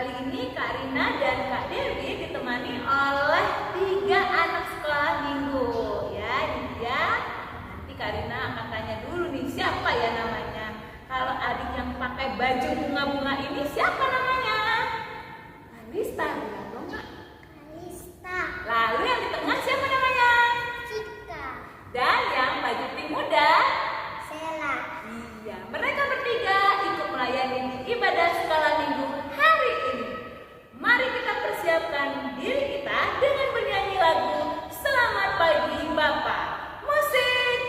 Kali ini Kak Rina dan Kak Dewi ditemani oleh 3 anak sekolah minggu. Ya, dia. Nanti Kak Rina akan tanya dulu nih siapa ya namanya. Kalau adik yang pakai baju bunga-bunga ini siapa namanya? Kalista, bilang dong Kak. Kalista. Lalu yang di tengah siapa namanya? Cika. Dan yang baju pink muda? Sela. Iya, mereka bertiga ikut melayani di ibadah sekolah minggu hari ini. Mari kita persiapkan diri kita dengan bernyanyi lagu Selamat Pagi Bapak. Musik.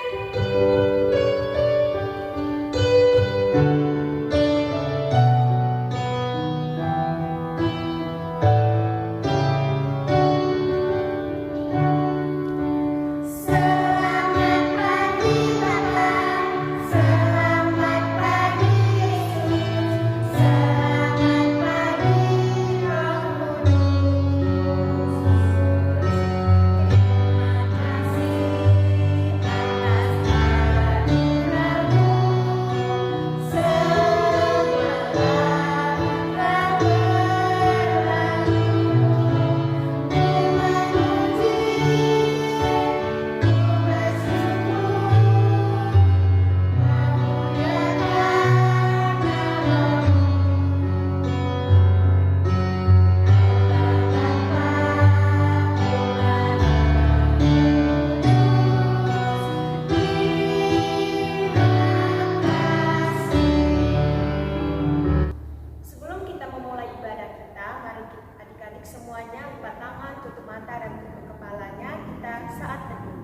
Semuanya angkat tangan, tutup mata dan tutup kepalanya. Kita saat teduh.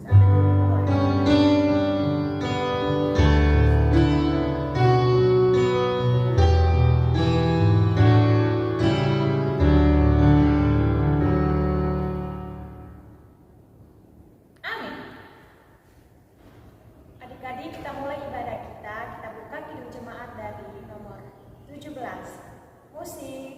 Saat teduh. Amin. Adik-adik, kita mulai ibadah kita. Kita buka kidung jemaat dari nomor 17. Musik.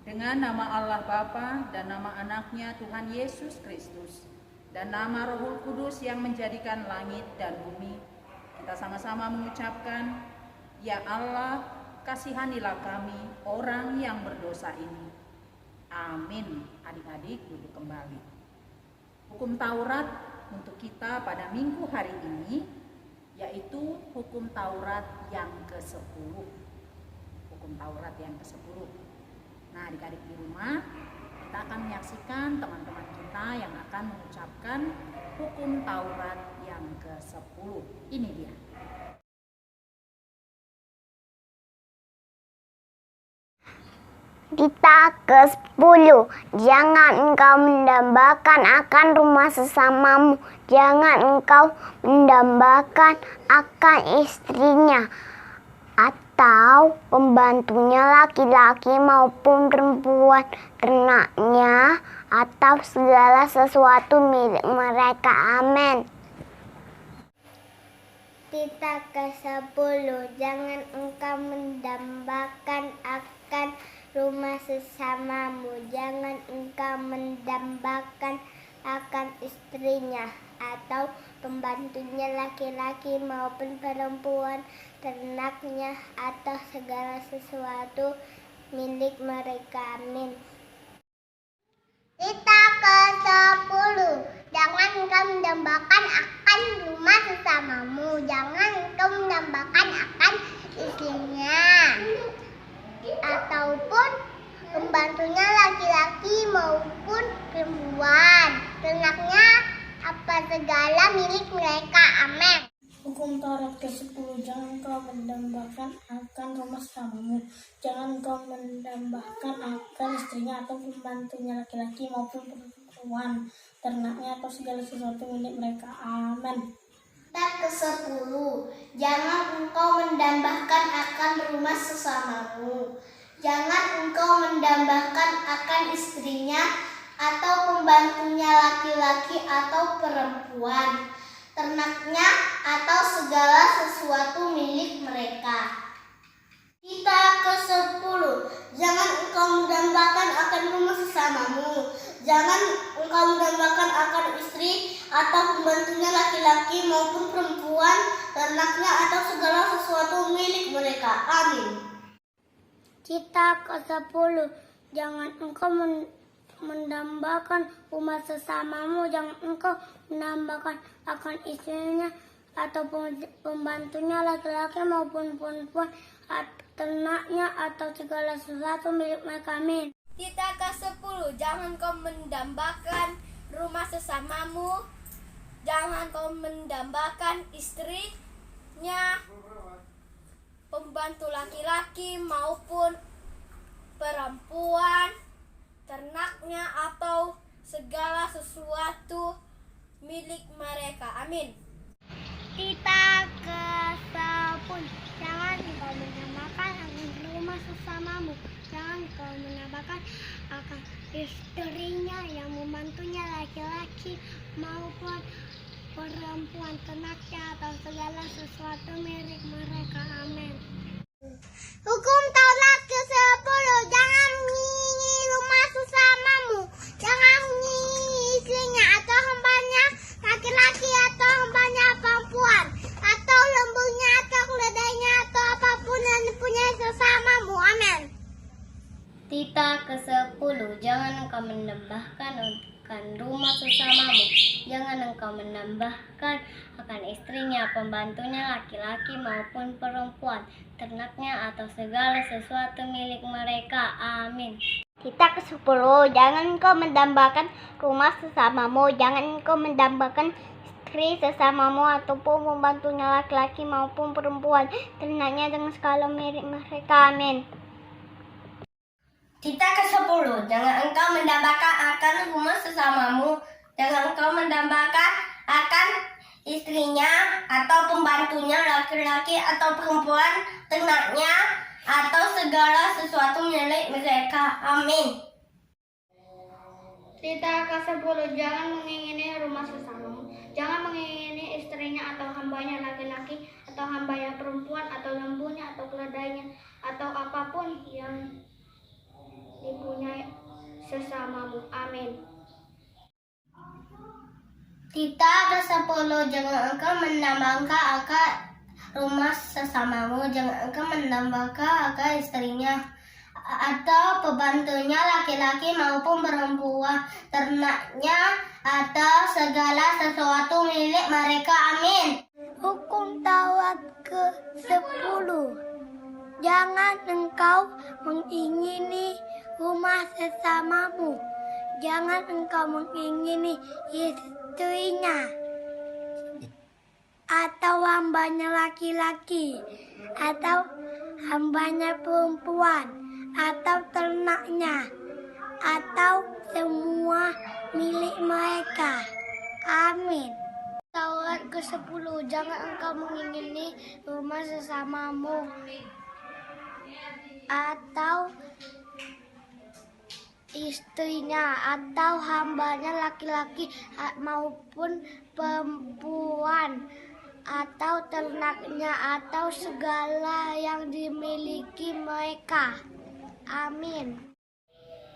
Dengan nama Allah Bapa dan nama anaknya Tuhan Yesus Kristus dan nama Roh Kudus yang menjadikan langit dan bumi, kita sama-sama mengucapkan, Ya Allah, kasihanilah kami orang yang berdosa ini. Amin. Adik-adik duduk kembali. Hukum Taurat untuk kita pada minggu hari ini yaitu hukum Taurat yang ke-10. Hukum Taurat yang ke-10. Nah, adik-adik di rumah, kita akan menyaksikan teman-teman kita yang akan mengucapkan hukum Taurat yang ke-10. Ini dia. Kita ke-10. Jangan engkau mendambakan akan rumah sesamamu. Jangan engkau mendambakan akan istrinya atau pembantunya laki-laki maupun perempuan, ternaknya, atau segala sesuatu milik mereka. Amin. Kita ke-10. Jangan engkau mendambakan akan rumah sesamamu. Jangan engkau mendambakan akan istrinya atau pembantunya laki-laki maupun perempuan, ternaknya, atau segala sesuatu milik mereka. Amin. Kita ke-10. Jangan engkau mendambakan akan rumah sesamamu. Jangan engkau mendambakan akan istrinya ataupun pembantunya laki-laki maupun perempuan, ternaknya, apa segala milik mereka. Amin. Hukum Taurat ke-10, jangan engkau mendambakan akan rumah sesamamu. Jangan engkau mendambakan akan istrinya atau pembantunya laki-laki maupun perempuan, ternaknya atau segala sesuatu milik mereka. Amin. Kitab ke-10, jangan engkau mendambakan akan rumah sesamamu. Jangan engkau mendambakan akan istrinya atau pembantunya laki-laki atau perempuan, ternaknya atau segala sesuatu milik mereka. Kitab ke-10, jangan engkau mendambakan akan rumah sesamamu. Jangan engkau mendambakan akan istri atau pembantunya laki-laki maupun perempuan, ternaknya atau segala sesuatu milik mereka. Amin. Kitab ke-10, jangan engkau mendambakan rumah sesamamu. Jangan engkau mendambakan akan istrinya atau pembantunya laki-laki maupun perempuan, ternaknya atau segala sesuatu milik mereka. Amin. Kitab ke-10, jangan kau mendambakan rumah sesamamu. Jangan kau mendambakan istrinya, pembantu laki-laki maupun perempuan, ternaknya atau segala sesuatu milik mereka. Amin. Kitab ke-10, jangan engkau mendambakan akan rumah sesamamu. Jangan engkau mendambakan akan istrinya yang membantunya laki-laki maupun perempuan, ternaknya atau segala sesuatu milik mereka. Amin. Hukum Taurat ke-10, jangan mengingingi rumah sesamamu. Jangan mengingingi istrinya atau hambanya laki-laki atau hambanya perempuan, atau lembunya atau keledainya atau apapun yang dipunyai sesamamu. Amin. Kitab ke-10, jangan engkau mendambakan akan rumah sesamamu. Jangan engkau mendambakan akan istrinya, pembantunya laki-laki maupun perempuan, ternaknya atau segala sesuatu milik mereka. Amin. Kitab ke-10, jangan engkau mendambakan rumah sesamamu. Jangan engkau mendambakan istri sesamamu ataupun pembantunya laki-laki maupun perempuan, ternaknya dengan segala milik mereka. Amin. Kitab ke-10, jangan engkau mendambakan akan rumah sesamamu. Jangan engkau mendambakan akan istrinya atau pembantunya laki-laki atau perempuan, ternaknya atau segala sesuatu milik mereka. Amin. Kitab ke-10, jangan mengingini rumah sesamamu. Jangan mengingini istrinya atau hambanya laki-laki atau hambanya perempuan, atau lembunya atau keledainya atau apapun yang dipunyai sesamamu. Amin. Kitab ke-10, jangan engkau mendambakan akan rumah sesamamu. Jangan engkau mendambakan akan istrinya atau pembantunya laki-laki maupun perempuan, ternaknya atau segala sesuatu milik mereka. Amin. Hukum Taurat ke-10, jangan engkau mengingini rumah sesamamu. Jangan engkau mengingini istrinya atau hambanya laki-laki atau hambanya perempuan atau ternaknya atau semua milik mereka. Amin. Taurat ke-10, jangan engkau mengingini rumah sesamamu atau istrinya atau hambanya laki-laki maupun perempuan atau ternaknya atau segala yang dimiliki mereka. Amin.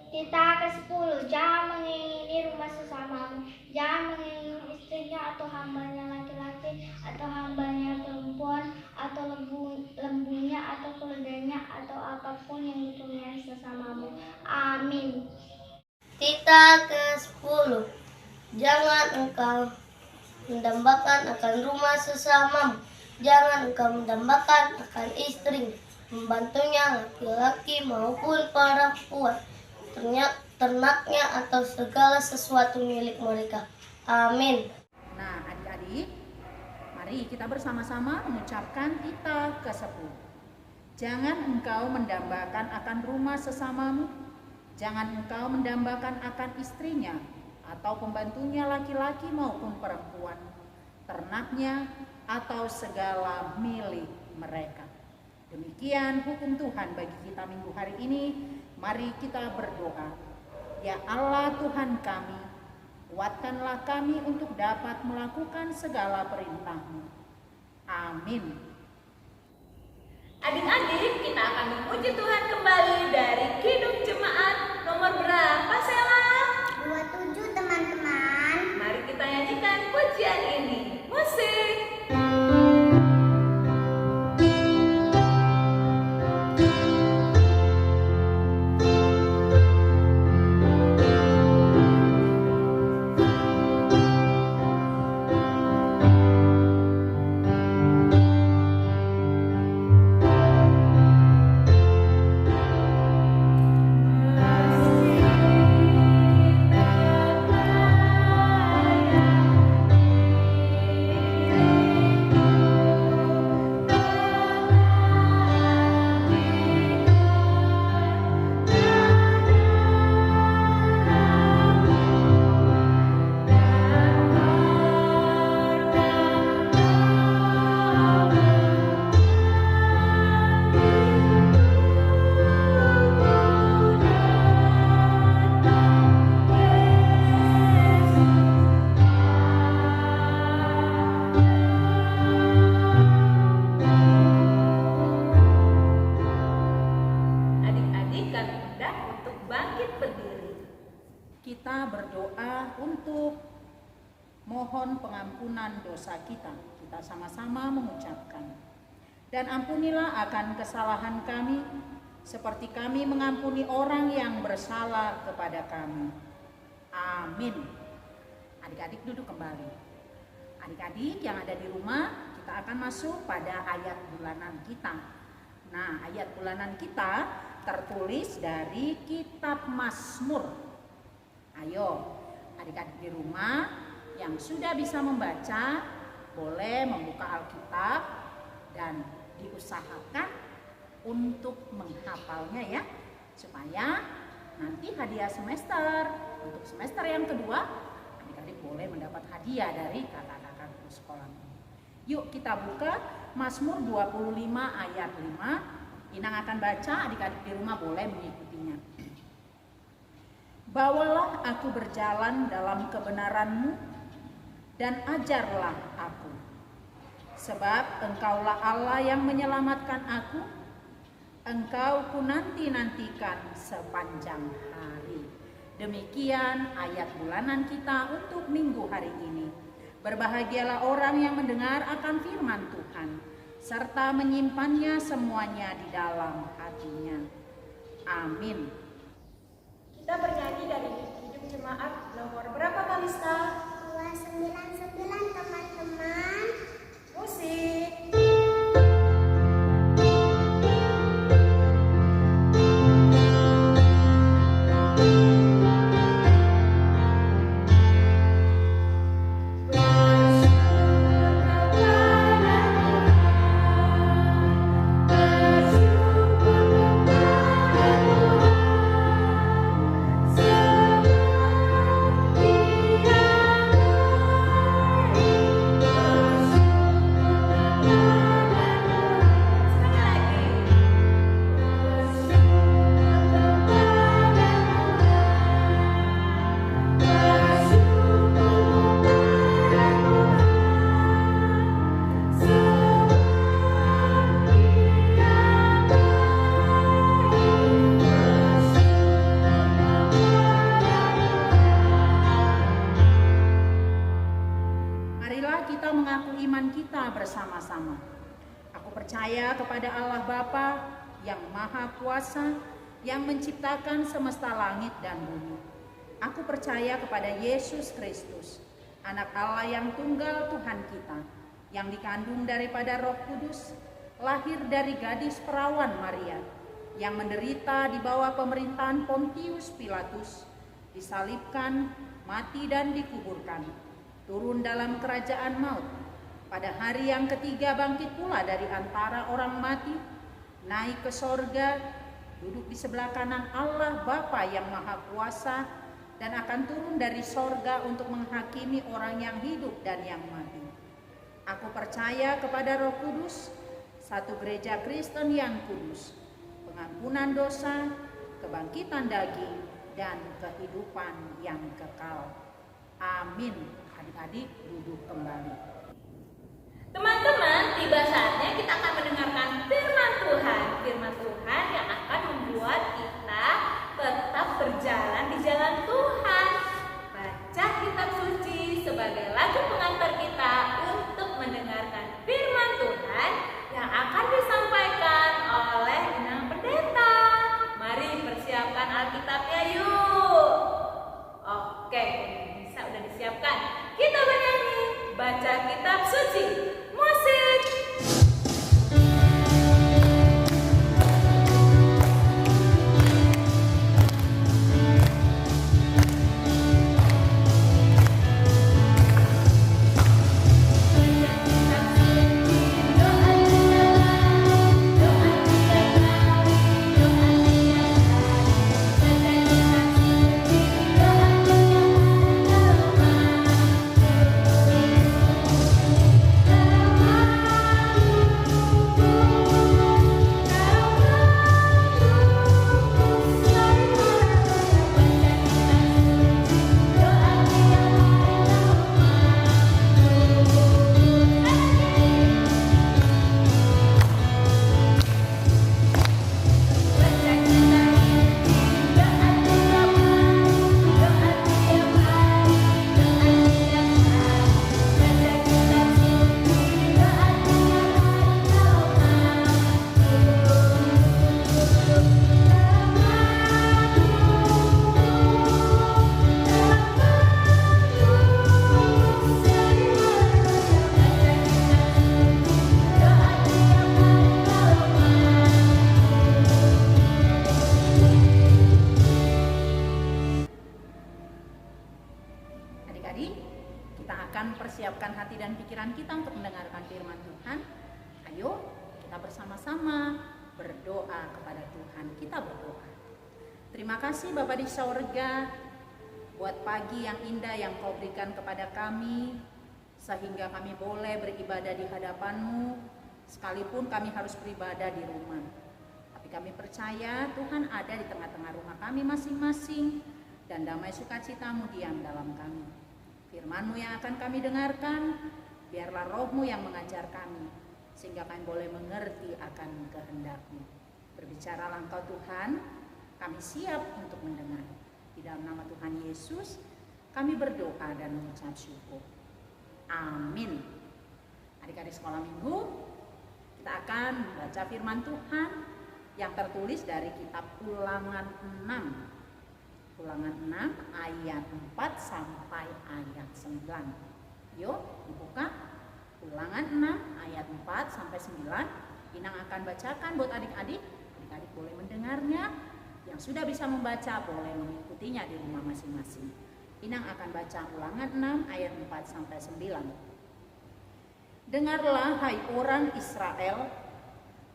Kitab ke-10, jangan mengingini rumah sesamamu. Jangan mengingini istrinya atau hambanya laki-laki atau hambanya perempuan, atau lembunya atau keledainya atau apapun yang dipunyai sesamamu. Amin. Kitab ke-10, jangan engkau mendambakan akan rumah sesamamu. Jangan engkau mendambakan akan istri, membantunya laki-laki maupun perempuan, ternaknya atau segala sesuatu milik mereka. Amin. Nah, adik-adik, Mari kita bersama-sama mengucapkan kita ke-10. Jangan engkau mendambakan akan rumah sesamamu, jangan engkau mendambakan akan istrinya atau pembantunya laki-laki maupun perempuan, ternaknya atau segala milik mereka. Demikian hukum Tuhan bagi kita minggu hari ini. Mari kita berdoa. Ya Allah Tuhan kami, kuatkanlah kami untuk dapat melakukan segala perintah-Mu. Amin. Adik-adik, kita akan memuji Tuhan kembali dari Kidung Jemaat nomor berapa, Sela? 27 teman-teman. Mari kita nyanyikan pujian ini. Musik. Kita berdoa untuk mohon pengampunan dosa kita. Kita sama-sama mengucapkan. Dan ampunilah akan kesalahan kami, seperti kami mengampuni orang yang bersalah kepada kami. Amin. Adik-adik duduk kembali. Adik-adik yang ada di rumah, kita akan masuk pada ayat bulanan kita. Nah, ayat bulanan kita tertulis dari kitab Mazmur. Ayo, adik-adik di rumah yang sudah bisa membaca, boleh membuka Alkitab dan diusahakan untuk menghafalnya ya, supaya nanti hadiah semester, untuk semester yang kedua, adik-adik boleh mendapat hadiah dari kakak-kakak sekolah. Yuk kita buka Mazmur 25 ayat 5. Inang akan baca, adik-adik di rumah boleh mengikutinya. Bawalah aku berjalan dalam kebenaran-Mu dan ajarlah aku. Sebab Engkaulah Allah yang menyelamatkan aku. Engkau ku nanti-nantikan sepanjang hari. Demikian ayat bulanan kita untuk minggu hari ini. Berbahagialah orang yang mendengar akan firman Tuhan, serta menyimpannya semuanya di dalam hatinya. Amin. Kita bernyanyi dari Hidup Jemaat nomor berapa, Kalista? 299 teman-teman. Musik. Bersama-sama. Aku percaya kepada Allah Bapa yang Maha Kuasa, yang menciptakan semesta langit dan bumi. Aku percaya kepada Yesus Kristus, Anak Allah yang tunggal Tuhan kita, yang dikandung daripada Roh Kudus, lahir dari gadis perawan Maria, yang menderita di bawah pemerintahan Pontius Pilatus, disalibkan, mati dan dikuburkan, turun dalam kerajaan maut. Pada hari yang ketiga bangkit pula dari antara orang mati, naik ke sorga, duduk di sebelah kanan Allah Bapa yang Maha Kuasa, dan akan turun dari sorga untuk menghakimi orang yang hidup dan yang mati. Aku percaya kepada Roh Kudus, satu gereja Kristen yang kudus, pengampunan dosa, kebangkitan daging, dan kehidupan yang kekal. Amin. Adik-adik duduk kembali. Teman-teman, tiba saatnya kita akan mendengarkan firman Tuhan. Firman Tuhan yang akan membuat kita tetap berjalan di jalan Tuhan. Baca kitab suci sebagai lagu pengantar kita untuk mendengarkan firman Tuhan yang akan disampaikan oleh Inang Pendeta. Mari persiapkan Alkitabnya yuk. Oke, bisa udah disiapkan. Kita bernyanyi, baca kitab suci. Musik. persiapkan hati dan pikiran kita untuk mendengarkan firman Tuhan. Ayo kita bersama-sama berdoa kepada Tuhan. Kita berdoa. Terima kasih Bapa di sorga buat pagi yang indah yang Kau berikan kepada kami, sehingga kami boleh beribadah di hadapan-Mu, sekalipun kami harus beribadah di rumah. Tapi kami percaya Tuhan ada di tengah-tengah rumah kami masing-masing, dan damai sukacita-Mu diam dalam kami. Firman-Mu yang akan kami dengarkan, biarlah Roh-Mu yang mengajar kami, sehingga kami boleh mengerti akan kehendak-Mu. Berbicaralah Engkau Tuhan, kami siap untuk mendengar. Di dalam nama Tuhan Yesus, kami berdoa dan mengucap syukur. Amin. Adik-adik sekolah minggu, kita akan baca firman Tuhan yang tertulis dari kitab Ulangan 6. Ulangan 6 ayat 4 sampai ayat 9. Yuk dibuka. Ulangan 6 ayat 4 sampai 9. Inang akan bacakan buat adik-adik. Adik-adik boleh mendengarnya. Yang sudah bisa membaca boleh mengikutinya di rumah masing-masing. Inang akan baca Ulangan 6 ayat 4 sampai 9. Dengarlah hai orang Israel,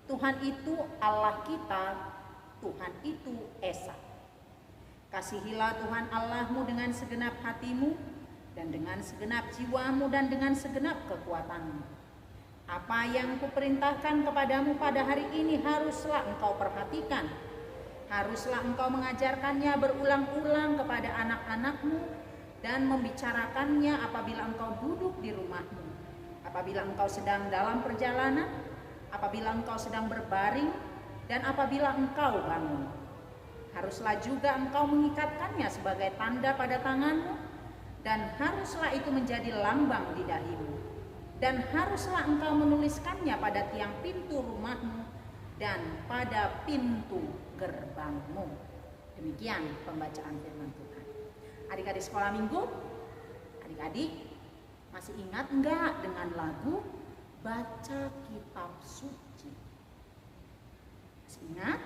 Tuhan itu Allah kita, Tuhan itu Esa. Kasihilah Tuhan Allahmu dengan segenap hatimu, dan dengan segenap jiwamu, dan dengan segenap kekuatanmu. Apa yang kuperintahkan kepadamu pada hari ini haruslah engkau perhatikan. Haruslah engkau mengajarkannya berulang-ulang kepada anak-anakmu, dan membicarakannya apabila engkau duduk di rumahmu, apabila engkau sedang dalam perjalanan, apabila engkau sedang berbaring, dan apabila engkau bangun. Haruslah juga engkau mengikatkannya sebagai tanda pada tanganmu, dan haruslah itu menjadi lambang di dahimu. Dan haruslah engkau menuliskannya pada tiang pintu rumahmu dan pada pintu gerbangmu. Demikian pembacaan firman Tuhan. Adik-adik sekolah minggu, adik-adik masih ingat enggak dengan lagu Baca Kitab Suci? Masih ingat?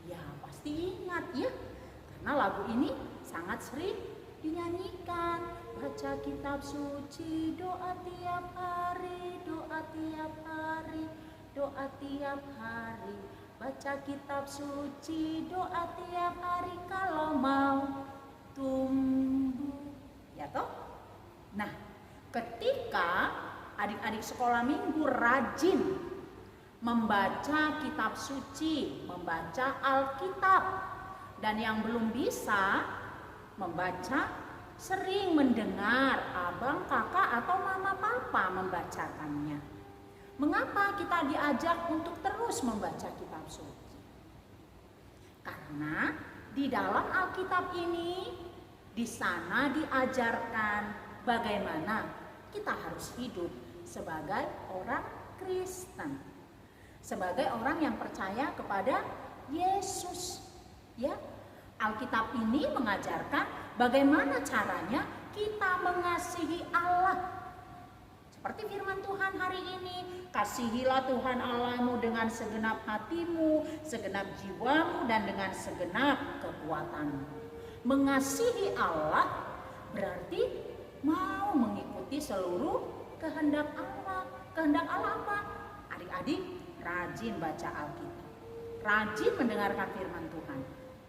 Ya pasti ingat ya, karena lagu ini sangat sering dinyanyikan. baca kitab suci, doa tiap hari, doa tiap hari, doa tiap hari. Baca kitab suci, doa tiap hari kalau mau tumbuh. Ya toh? Nah, ketika adik-adik sekolah minggu rajin membaca kitab suci, membaca Alkitab, dan yang belum bisa membaca, sering mendengar abang, kakak, atau mama, papa membacakannya. Mengapa kita diajak untuk terus membaca kitab suci? Karena di dalam Alkitab ini, di sana diajarkan bagaimana kita harus hidup sebagai orang Kristen, sebagai orang yang percaya kepada Yesus. Ya, Alkitab ini mengajarkan bagaimana caranya kita mengasihi Allah. Seperti firman Tuhan hari ini, kasihilah Tuhan Allahmu dengan segenap hatimu, segenap jiwamu, dan dengan segenap kekuatanmu. Mengasihi Allah berarti mau mengikuti seluruh kehendak Allah. Kehendak Allah apa? Adik-adik rajin baca Alkitab, rajin mendengarkan firman Tuhan.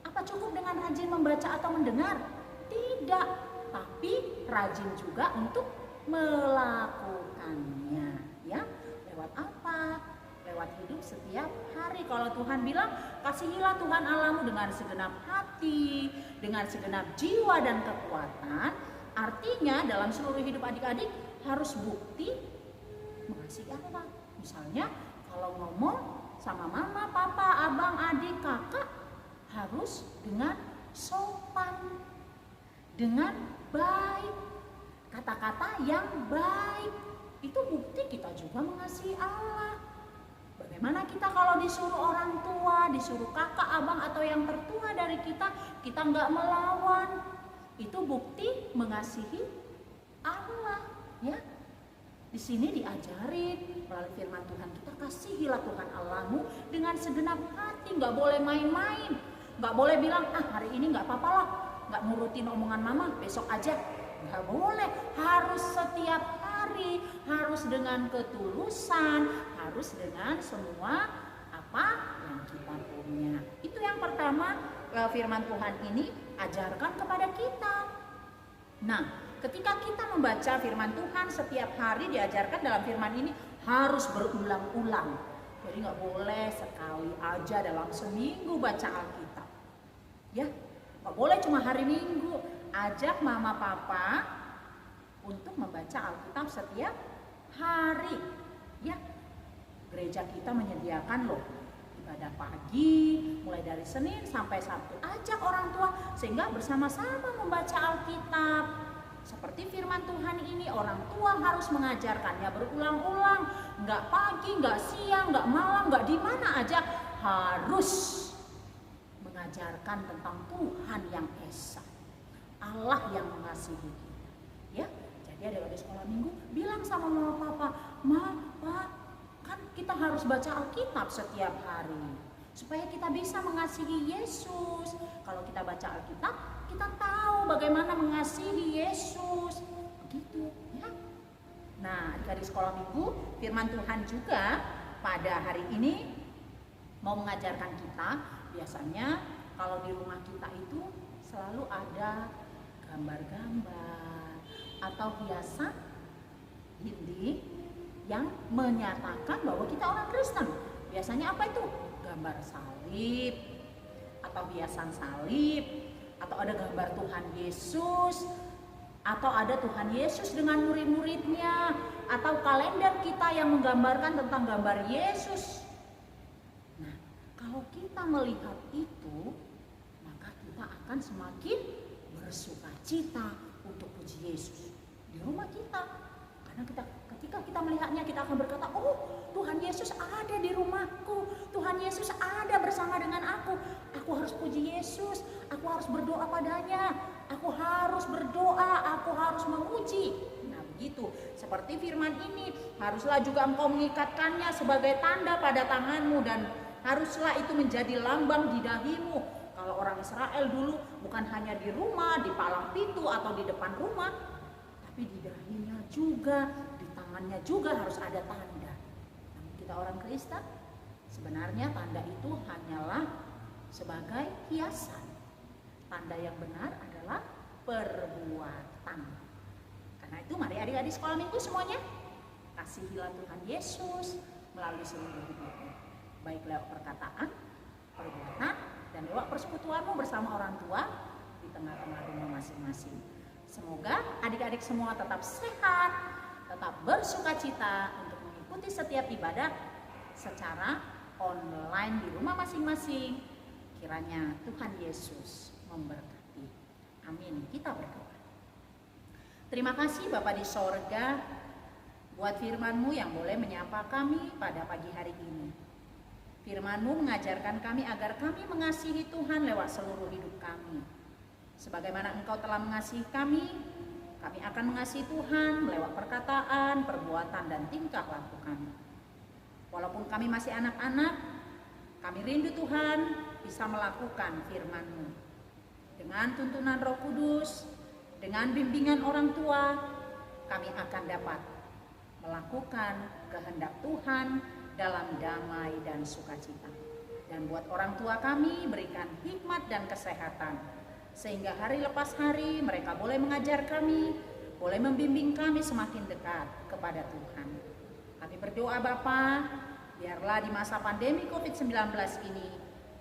Apa cukup dengan rajin membaca atau mendengar? Tidak, tapi rajin juga untuk melakukannya. Ya, lewat apa? Lewat hidup setiap hari. Kalau Tuhan bilang, kasihilah Tuhan Allahmu dengan segenap hati, dengan segenap jiwa dan kekuatan, artinya dalam seluruh hidup adik-adik harus bukti mengasihi Allah. Misalnya kalau ngomong sama mama, papa, abang, adik, kakak, harus dengan sopan, dengan baik, kata-kata yang baik. Itu bukti kita juga mengasihi Allah. Bagaimana kita kalau disuruh orang tua, disuruh kakak, abang, atau yang tertua dari kita nggak melawan. Itu bukti mengasihi Allah, ya. Di sini diajarin melalui firman Tuhan kita, kasihilah Tuhan Allahmu dengan segenap hati, nggak boleh main-main, nggak boleh bilang hari ini nggak apa-apa lah, nggak nurutin omongan mama, besok aja. Nggak boleh, harus setiap hari, harus dengan ketulusan, harus dengan semua apa yang kita punya. Itu yang pertama, firman Tuhan ini ajarkan kepada kita. Nah, ketika kita membaca firman Tuhan setiap hari, diajarkan dalam firman ini harus berulang-ulang. Jadi nggak boleh sekali aja dalam seminggu baca Alkitab. Ya, nggak boleh cuma hari Minggu. Ajak mama papa untuk membaca Alkitab setiap hari. Ya, gereja kita menyediakan loh ibadah pagi mulai dari Senin sampai Sabtu. Ajak orang tua sehingga bersama-sama membaca Alkitab. Seperti firman Tuhan ini, orang tua harus mengajarkannya berulang-ulang, nggak pagi, nggak siang, nggak malam, nggak di mana aja, harus mengajarkan tentang Tuhan yang esa, Allah yang mengasihi kita. Ya, jadi adik-adik sekolah minggu bilang sama mama papa, Pak, kan kita harus baca Alkitab setiap hari supaya kita bisa mengasihi Yesus. Kalau kita baca Alkitab, kita tahu bagaimana mengasihi Yesus. Begitu, ya. Nah, adik-adik sekolah minggu, firman Tuhan juga pada hari ini mau mengajarkan kita, biasanya kalau di rumah kita itu selalu ada gambar-gambar atau hiasan dinding yang menyatakan bahwa kita orang Kristen. Biasanya apa itu? Gambar salib atau hiasan salib, atau ada gambar Tuhan Yesus, atau ada Tuhan Yesus dengan murid-muridnya, atau kalender kita yang menggambarkan tentang gambar Yesus. Nah, kalau kita melihat itu, maka kita akan semakin bersukacita untuk puji Yesus di rumah kita. Karena ketika kita melihatnya, kita akan berkata, oh, Tuhan Yesus ada di rumahku, Tuhan Yesus ada bersama dengan aku harus puji Yesus, aku harus berdoa padanya, aku harus berdoa, aku harus memuji. Nah begitu, seperti firman ini, haruslah juga engkau mengikatkannya sebagai tanda pada tanganmu, dan haruslah itu menjadi lambang di dahimu. Kalau orang Israel dulu bukan hanya di rumah, di palang pintu atau di depan rumah, tapi di dahinya juga, di tangannya juga harus ada tanda. Namun kita orang Kristen, sebenarnya tanda itu hanyalah sebagai hiasan. Tanda yang benar adalah perbuatan. Karena itu mari adik-adik sekolah minggu semuanya, kasihilah Tuhan Yesus melalui seluruh hidupmu, baik lewat perkataan, perbuatan, dan lewat persekutuanmu bersama orang tua di tengah-tengah rumah masing-masing. Semoga adik-adik semua tetap sehat, tetap bersukacita untuk mengikuti setiap ibadah secara online di rumah masing-masing. Kiranya Tuhan Yesus memberkati. Amin. Kita berdoa. Terima kasih Bapa di sorga buat firman-Mu yang boleh menyapa kami pada pagi hari ini. Firman-Mu mengajarkan kami agar kami mengasihi Tuhan lewat seluruh hidup kami. Sebagaimana Engkau telah mengasihi kami akan mengasihi Tuhan lewat perkataan, perbuatan, dan tingkah laku kami. Walaupun kami masih anak-anak, kami rindu Tuhan bisa melakukan firman-Mu. Dengan tuntunan Roh Kudus, dengan bimbingan orang tua, kami akan dapat melakukan kehendak Tuhan dalam damai dan sukacita. Dan buat orang tua kami, berikan hikmat dan kesehatan, sehingga hari lepas hari mereka boleh mengajar kami, boleh membimbing kami semakin dekat kepada Tuhan. Kami berdoa Bapa, biarlah di masa pandemi COVID-19 ini,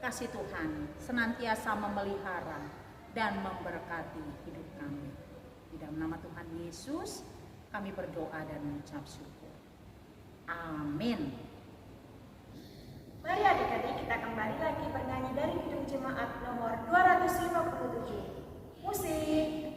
kasih Tuhan senantiasa memelihara dan memberkati hidup kami. Di dalam nama Tuhan Yesus, kami berdoa dan mengucap syukur. Amin. Mari adik-adik kita kembali lagi bernyanyi dari Kidung Jemaat nomor 257. Musik.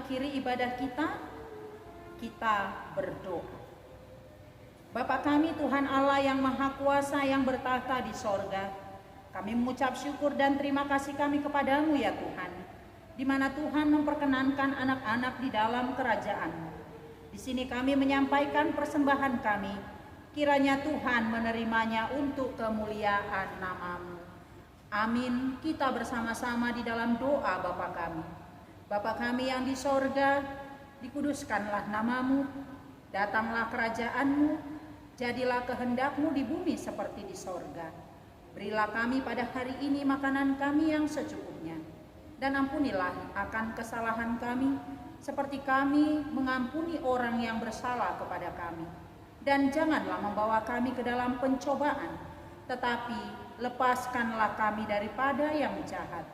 mengakhiri ibadah kita berdoa. Bapa kami Tuhan Allah yang Maha Kuasa yang bertahta di sorga, kami mengucap syukur dan terima kasih kami kepadamu ya Tuhan, di mana Tuhan memperkenankan anak-anak di dalam kerajaan-Mu. Di sini kami menyampaikan persembahan kami, kiranya Tuhan menerimanya untuk kemuliaan nama-Mu. Amin. Kita bersama-sama di dalam doa Bapa kami. Bapa kami yang di sorga, dikuduskanlah nama-Mu, datanglah kerajaan-Mu, jadilah kehendak-Mu di bumi seperti di sorga. Berilah kami pada hari ini makanan kami yang secukupnya, dan ampunilah akan kesalahan kami, seperti kami mengampuni orang yang bersalah kepada kami. Dan janganlah membawa kami ke dalam pencobaan, tetapi lepaskanlah kami daripada yang jahat.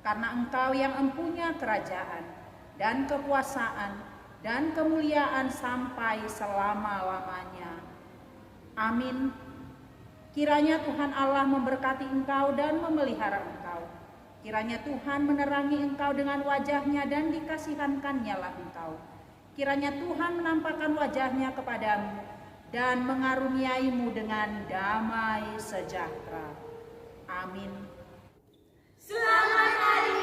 Karena Engkau yang empunya kerajaan, dan kekuasaan, dan kemuliaan sampai selama-lamanya. Amin. Kiranya Tuhan Allah memberkati engkau dan memelihara engkau. Kiranya Tuhan menerangi engkau dengan wajahnya dan dikasihankannya lah engkau. Kiranya Tuhan menampakkan wajahnya kepadamu dan mengaruniaimu dengan damai sejahtera. Amin. Selamat hari